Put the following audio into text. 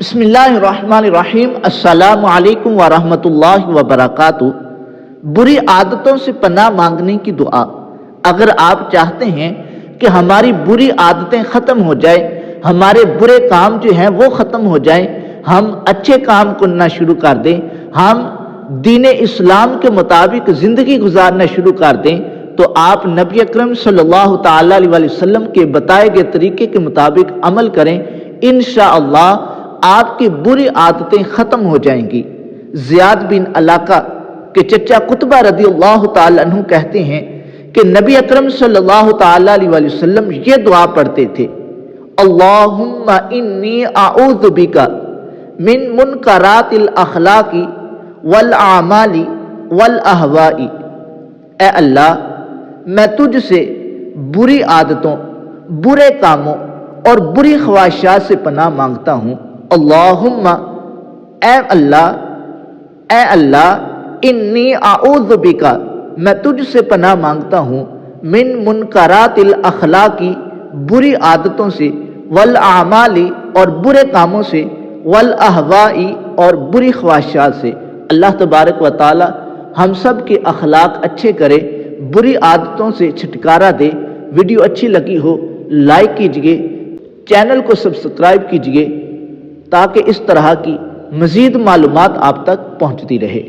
بسم اللہ الرحمن الرحیم۔ السلام علیکم ورحمۃ اللہ وبرکاتہ۔ بری عادتوں سے پناہ مانگنے کی دعا۔ اگر آپ چاہتے ہیں کہ ہماری بری عادتیں ختم ہو جائیں، ہمارے برے کام جو ہیں وہ ختم ہو جائیں، ہم اچھے کام کرنا شروع کر دیں، ہم دین اسلام کے مطابق زندگی گزارنا شروع کر دیں، تو آپ نبی اکرم صلی اللہ تعالی علیہ وسلم کے بتائے گئے طریقے کے مطابق عمل کریں، انشاءاللہ آپ کی بری عادتیں ختم ہو جائیں گی۔ زیاد بن علاقہ کے چچا قطبہ رضی اللہ تعالی عنہ کہتے ہیں کہ نبی اکرم صلی اللہ تعالی علیہ وسلم یہ دعا پڑھتے تھے: اللہم انی اعوذ بک من منکرات الاخلاق والاعمال والاہواء۔ اے اللہ، میں تجھ سے بری عادتوں، برے کاموں اور بری خواہشات سے پناہ مانگتا ہوں۔ اللہم، اے اللہ، انی اعوذ بک، میں تجھ سے پناہ مانگتا ہوں، من منکرات الاخلاق، بری عادتوں سے، والاعمال، اور برے کاموں سے، والاہواء، اور بری خواہشات سے۔ اللہ تبارک و تعالی ہم سب کے اخلاق اچھے کرے، بری عادتوں سے چھٹکارا دے۔ ویڈیو اچھی لگی ہو لائک کیجئے، چینل کو سبسکرائب کیجئے تاکہ اس طرح کی مزید معلومات آپ تک پہنچتی رہے۔